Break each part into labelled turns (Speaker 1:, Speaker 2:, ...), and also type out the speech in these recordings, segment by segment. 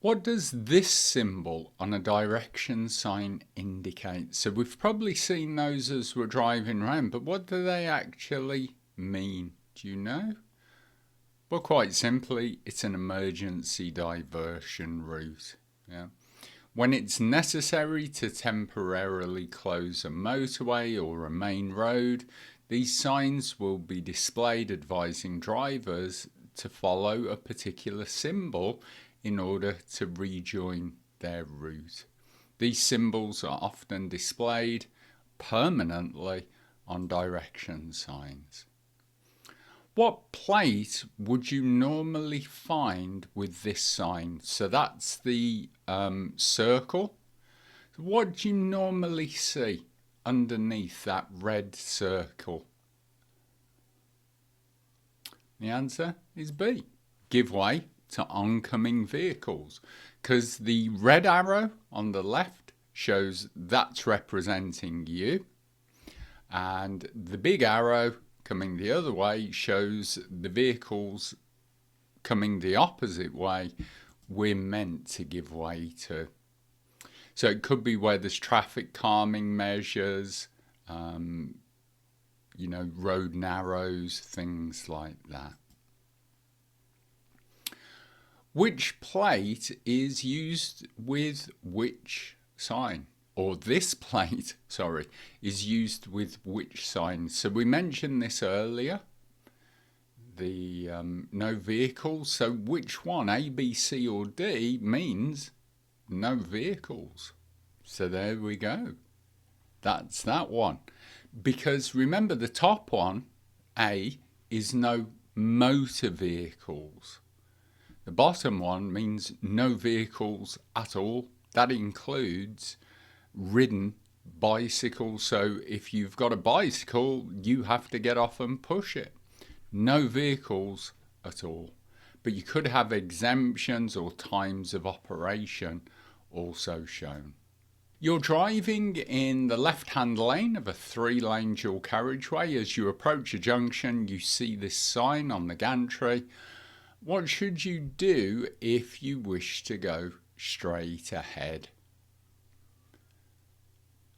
Speaker 1: What does this symbol on a direction sign indicate? So we've probably seen those as we're driving around, but what do they actually mean? Do you know? Well, quite simply, it's an emergency diversion route. Yeah. When it's necessary to temporarily close a motorway or a main road, these signs will be displayed advising drivers to follow a particular symbol in order to rejoin their route. These symbols are often displayed permanently on direction signs. What plate would you normally find with this sign? So that's the circle. What do you normally see underneath that red circle? The answer is B. Give way to oncoming vehicles, because the red arrow on the left shows that's representing you, and the big arrow coming the other way shows the vehicles coming the opposite way we're meant to give way to. So it could be where there's traffic calming measures, road narrows, things like that. Which plate is used with which sign? Or this plate, sorry, is used with which sign? So we mentioned this earlier, the no vehicles. So which one, A, B, C or D, means no vehicles? So there we go. That's that one. Because remember, the top one, A, is no motor vehicles. The bottom one means no vehicles at all. That includes ridden bicycles. So if you've got a bicycle, you have to get off and push it. No vehicles at all. But you could have exemptions or times of operation also shown. You're driving in the left-hand lane of a 3-lane dual carriageway. As you approach a junction, you see this sign on the gantry. What should you do if you wish to go straight ahead?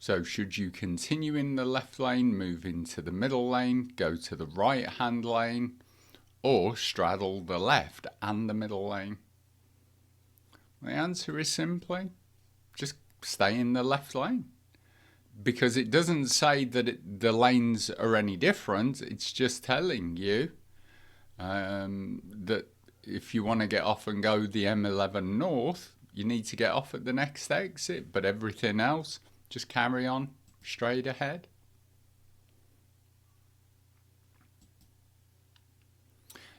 Speaker 1: So should you continue in the left lane, move into the middle lane, go to the right-hand lane, or straddle the left and the middle lane? The answer is simply just stay in the left lane, because it doesn't say that the lanes are any different. It's just telling you that if you want to get off and go the M11 north, you need to get off at the next exit, but everything else, just carry on straight ahead.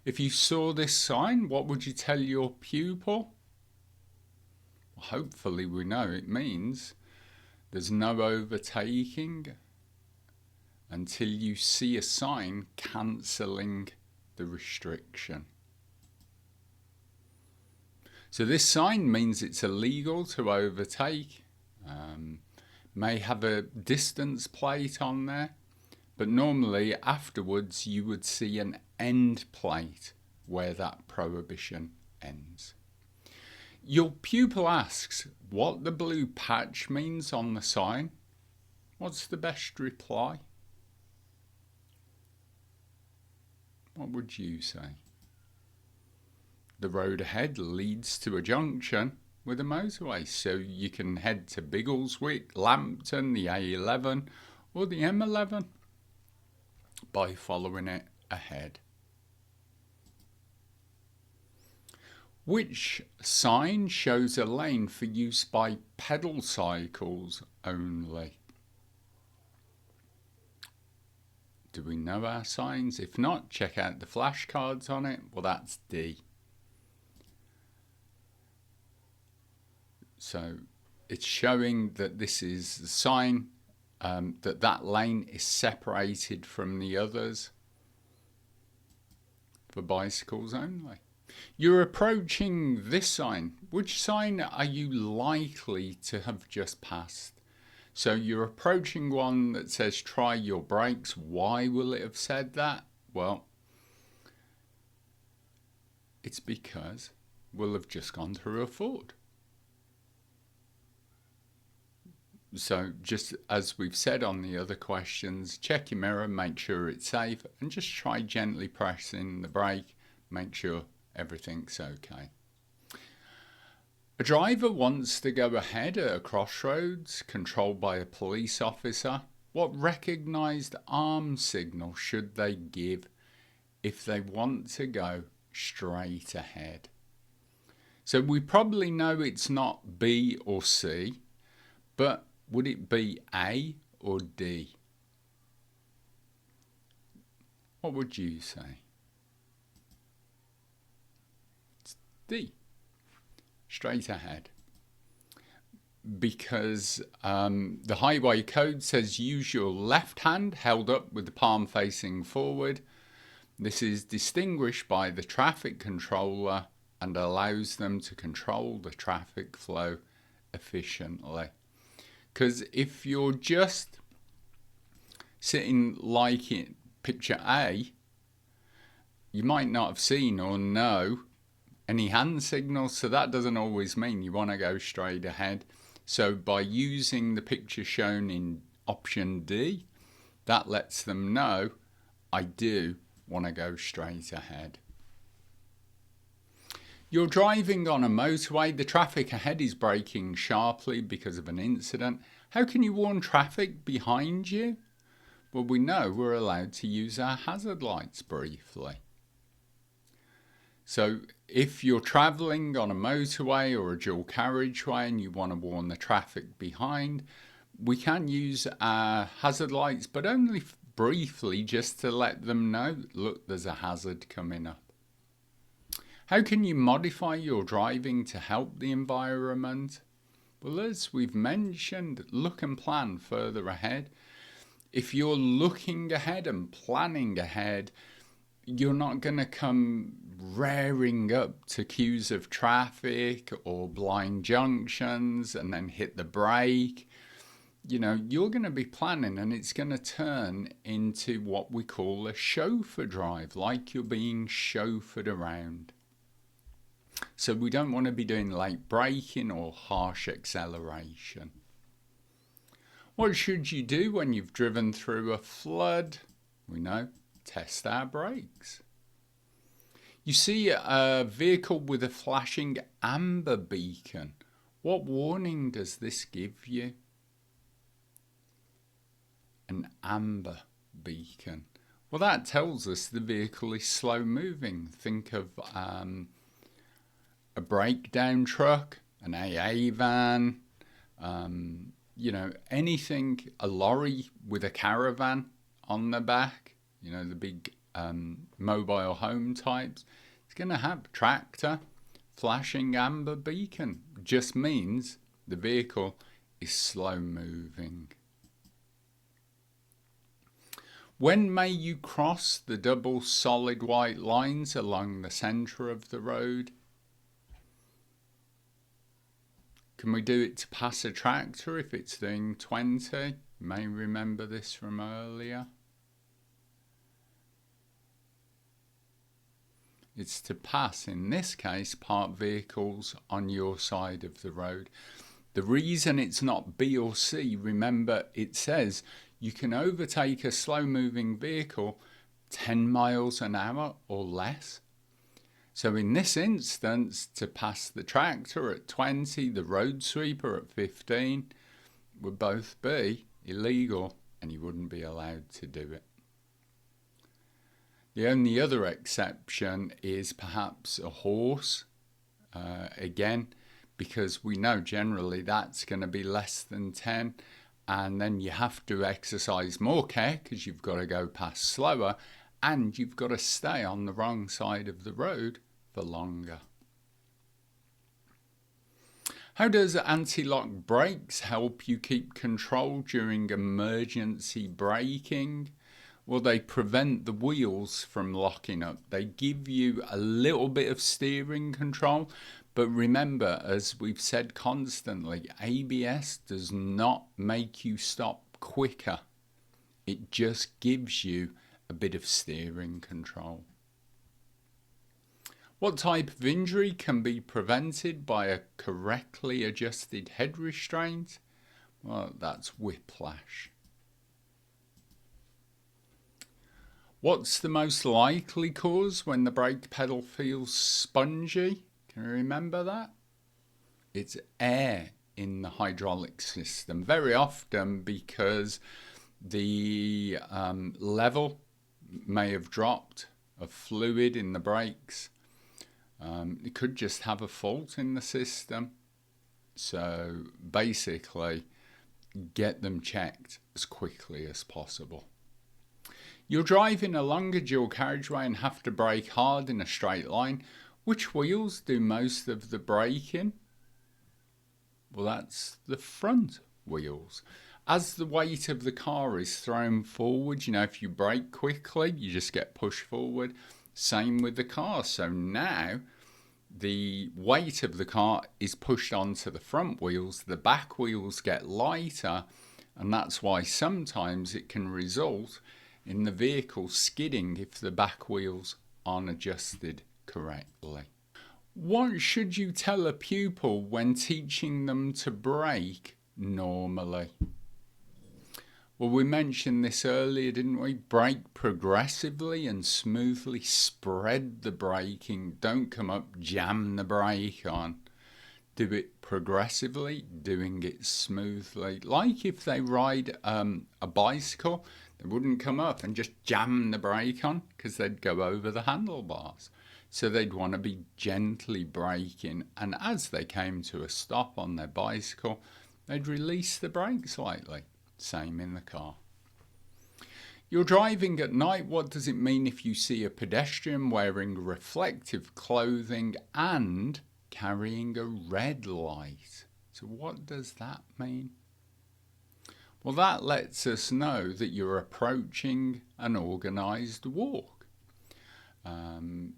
Speaker 1: If you saw this sign, what would you tell your pupil? Well, hopefully we know it means there's no overtaking until you see a sign cancelling the restriction. So this sign means it's illegal to overtake. May have a distance plate on there, but normally afterwards you would see an end plate where that prohibition ends. Your pupil asks what the blue patch means on the sign. What's the best reply? What would you say? The road ahead leads to a junction with a motorway, so you can head to Biggleswick, Lambton, the A11 or the M11 by following it ahead. Which sign shows a lane for use by pedal cycles only? Do we know our signs? If not, check out the flashcards on it. Well, that's D. So it's showing that this is the sign, that lane is separated from the others for bicycles only. You're approaching this sign. Which sign are you likely to have just passed? So you're approaching one that says try your brakes. Why will it have said that? Well, it's because will have just gone through a Ford. So just as we've said on the other questions, check your mirror, make sure it's safe, and just try gently pressing the brake, make sure everything's okay. A driver wants to go ahead at a crossroads controlled by a police officer. What recognised arm signal should they give if they want to go straight ahead? So we probably know it's not B or C, but would it be A or D? What would you say? It's D. Straight ahead. Because the highway code says use your left hand held up with the palm facing forward. This is distinguished by the traffic controller and allows them to control the traffic flow efficiently. Because if you're just sitting like in picture A, you might not have seen or know any hand signals, so that doesn't always mean you want to go straight ahead. So by using the picture shown in option D, that lets them know I do want to go straight ahead. You're driving on a motorway, the traffic ahead is braking sharply because of an incident. How can you warn traffic behind you? Well, we know we're allowed to use our hazard lights briefly. So if you're travelling on a motorway or a dual carriageway and you want to warn the traffic behind, we can use our hazard lights, but only briefly, just to let them know, look, there's a hazard coming up. How can you modify your driving to help the environment? Well, as we've mentioned, look and plan further ahead. If you're looking ahead and planning ahead, you're not going to come rearing up to queues of traffic or blind junctions and then hit the brake. You know, you're going to be planning and it's going to turn into what we call a chauffeur drive, like you're being chauffeured around. So we don't want to be doing late braking or harsh acceleration. What should you do when you've driven through a flood? We know, test our brakes. You see a vehicle with a flashing amber beacon. What warning does this give you? An amber beacon. Well, that tells us the vehicle is slow moving. Think of a breakdown truck, an AA van, you know, anything, a lorry with a caravan on the back, you know, the big mobile home types. It's going to have tractor, flashing amber beacon. Just means the vehicle is slow moving. When may you cross the double solid white lines along the centre of the road? Can we do it to pass a tractor if it's doing 20? You may remember this from earlier. It's to pass, in this case, parked vehicles on your side of the road. The reason it's not B or C, remember it says you can overtake a slow-moving vehicle 10 miles an hour or less. So in this instance, to pass the tractor at 20, the road sweeper at 15, would both be illegal and you wouldn't be allowed to do it. The only other exception is perhaps a horse, again, because we know generally that's going to be less than 10, and then you have to exercise more care because you've got to go past slower and you've got to stay on the wrong side of the road for longer. How does anti-lock brakes help you keep control during emergency braking? Well, they prevent the wheels from locking up. They give you a little bit of steering control. But remember, as we've said constantly, ABS does not make you stop quicker. It just gives you a bit of steering control. What type of injury can be prevented by a correctly adjusted head restraint? Well, that's whiplash. What's the most likely cause when the brake pedal feels spongy? Can you remember that? It's air in the hydraulic system, very often because the level may have dropped of fluid in the brakes. It could just have a fault in the system. So basically, get them checked as quickly as possible. You're driving along a dual carriageway and have to brake hard in a straight line. Which wheels do most of the braking? Well, that's the front wheels. As the weight of the car is thrown forward, if you brake quickly, you just get pushed forward. Same with the car. So now the weight of the car is pushed onto the front wheels. The back wheels get lighter, and that's why sometimes it can result in the vehicle skidding if the back wheels aren't adjusted correctly. What should you tell a pupil when teaching them to brake normally? Well, we mentioned this earlier, didn't we? Brake progressively and smoothly. Spread the braking. Don't come up, jam the brake on. Do it progressively, doing it smoothly. Like if they ride a bicycle, they wouldn't come up and just jam the brake on because they'd go over the handlebars. So they'd want to be gently braking, and as they came to a stop on their bicycle, they'd release the brake slightly. Same in the car. You're driving at night. What does it mean if you see a pedestrian wearing reflective clothing and carrying a red light? So what does that mean? Well, that lets us know that you're approaching an organised walk.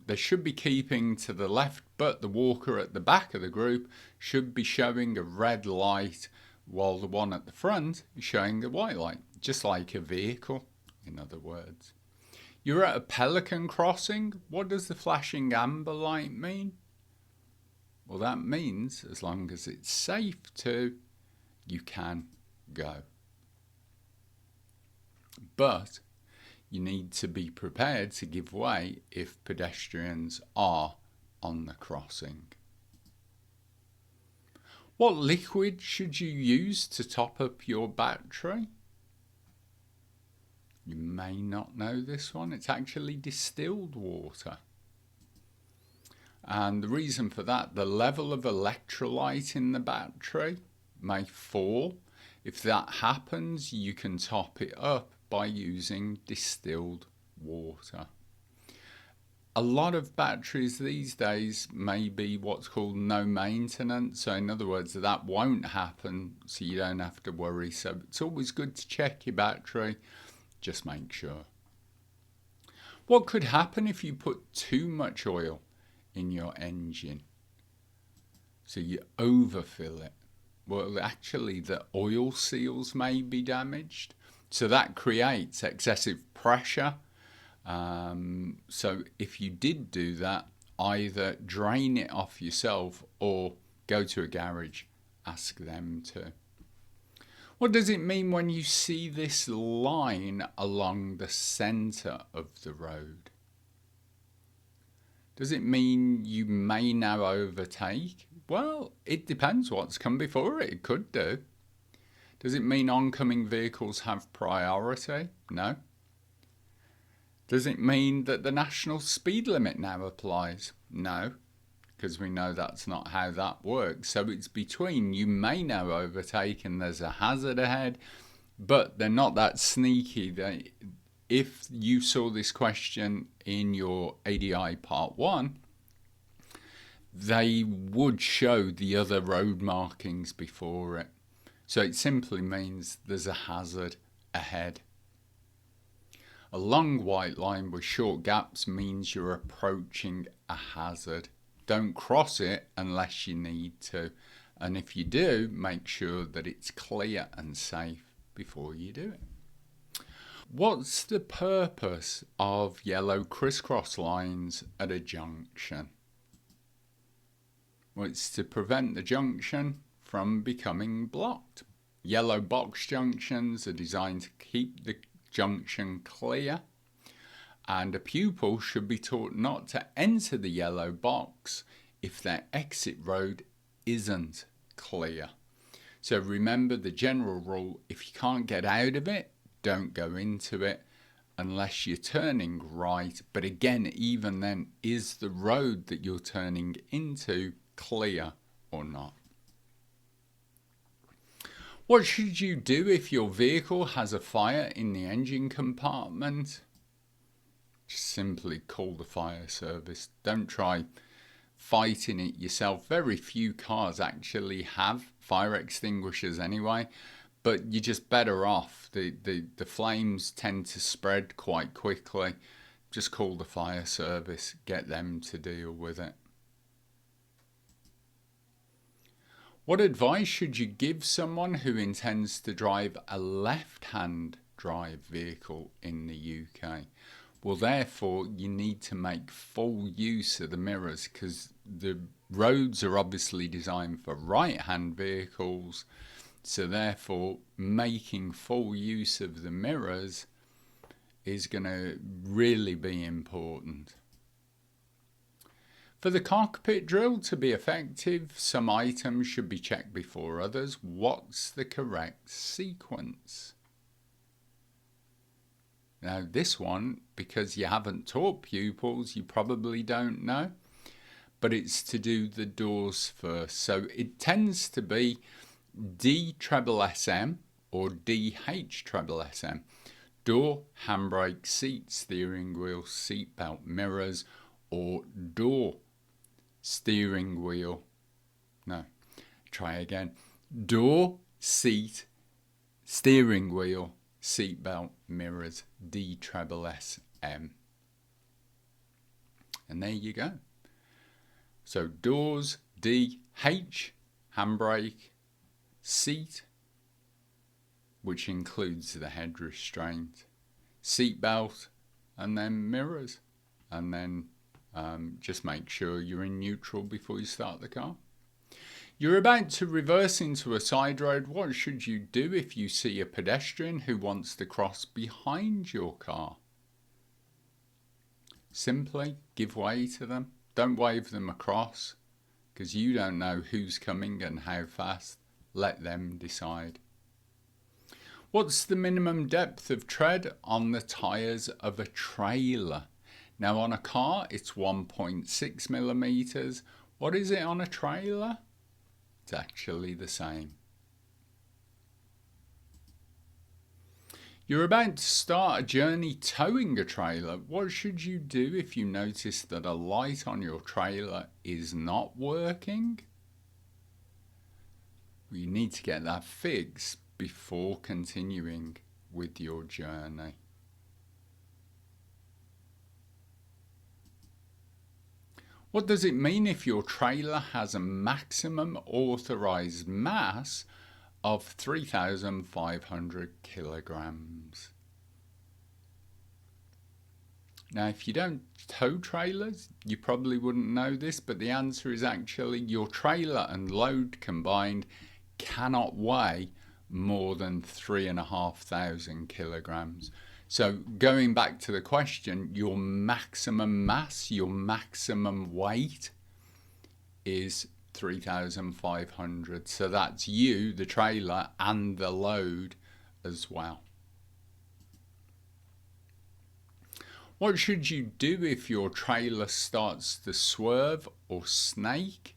Speaker 1: They should be keeping to the left, but the walker at the back of the group should be showing a red light while the one at the front is showing a white light, just like a vehicle, in other words. You're at a pelican crossing. What does the flashing amber light mean? Well, that means as long as it's safe to, you can go. But you need to be prepared to give way if pedestrians are on the crossing. What liquid should you use to top up your battery? You may not know this one. It's actually distilled water. And the reason for that, the level of electrolyte in the battery may fall. If that happens, you can top it up by using distilled water. A lot of batteries these days may be what's called no maintenance. So in other words, that won't happen, so you don't have to worry. So it's always good to check your battery. Just make sure. What could happen if you put too much oil in your engine? So you overfill it. Well, actually, the oil seals may be damaged. So that creates excessive pressure. So if you did do that, either drain it off yourself or go to a garage, ask them to. What does it mean when you see this line along the centre of the road? Does it mean you may now overtake? Well, it depends what's come before it. It could do. Does it mean oncoming vehicles have priority? No. Does it mean that the national speed limit now applies? No, because we know that's not how that works. So it's between you may now overtake and there's a hazard ahead, but they're not that sneaky. If you saw this question in your ADI Part 1, they would show the other road markings before it. So it simply means there's a hazard ahead. A long white line with short gaps means you're approaching a hazard. Don't cross it unless you need to. And if you do, make sure that it's clear and safe before you do it. What's the purpose of yellow crisscross lines at a junction? Well, it's to prevent the junction from becoming blocked. Yellow box junctions are designed to keep the junction clear, and a pupil should be taught not to enter the yellow box if their exit road isn't clear. So remember the general rule: if you can't get out of it, don't go into it unless you're turning right. But again, even then, is the road that you're turning into clear or not? What should you do if your vehicle has a fire in the engine compartment? Just simply call the fire service. Don't try fighting it yourself. Very few cars actually have fire extinguishers anyway, but you're just better off. The flames tend to spread quite quickly. Just call the fire service, get them to deal with it. What advice should you give someone who intends to drive a left-hand drive vehicle in the UK? Well, therefore, you need to make full use of the mirrors, because the roads are obviously designed for right-hand vehicles. So therefore, making full use of the mirrors is going to really be important. For the cockpit drill to be effective, some items should be checked before others. What's the correct sequence? Now this one, because you haven't taught pupils, you probably don't know, but it's to do the doors first. So it tends to be D-treble-SM or DH-treble-SM. Door, handbrake, seat, steering wheel, seat belt, mirrors, or door, steering wheel. No, try again. Door, seat, steering wheel, seat belt, mirrors, D-treble-SM. And there you go. So doors, D, H, handbrake, seat, which includes the head restraint, seat belt, and then mirrors. And then just make sure you're in neutral before you start the car. You're about to reverse into a side road. What should you do if you see a pedestrian who wants to cross behind your car? Simply give way to them. Don't wave them across, because you don't know who's coming and how fast. Let them decide. What's the minimum depth of tread on the tyres of a trailer? Now on a car it's 1.6 millimeters. What is it on a trailer? It's actually the same. You're about to start a journey towing a trailer. What should you do if you notice that a light on your trailer is not working? Well, you need to get that fixed before continuing with your journey. What does it mean if your trailer has a maximum authorized mass of 3,500 kilograms? Now, if you don't tow trailers, you probably wouldn't know this, but the answer is actually your trailer and load combined cannot weigh more than 3,500 kilograms. So going back to the question, your maximum mass, your maximum weight is 3,500. So that's you, the trailer, and the load as well. What should you do if your trailer starts to swerve or snake?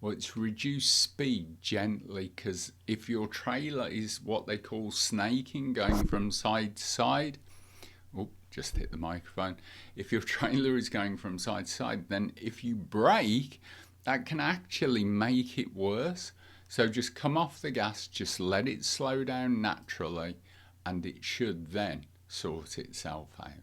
Speaker 1: Well, it's reduce speed gently, because if your trailer is what they call snaking, going from side to side, oh, just hit the microphone. If your trailer is going from side to side, then if you brake, that can actually make it worse. So just come off the gas, just let it slow down naturally, and it should then sort itself out.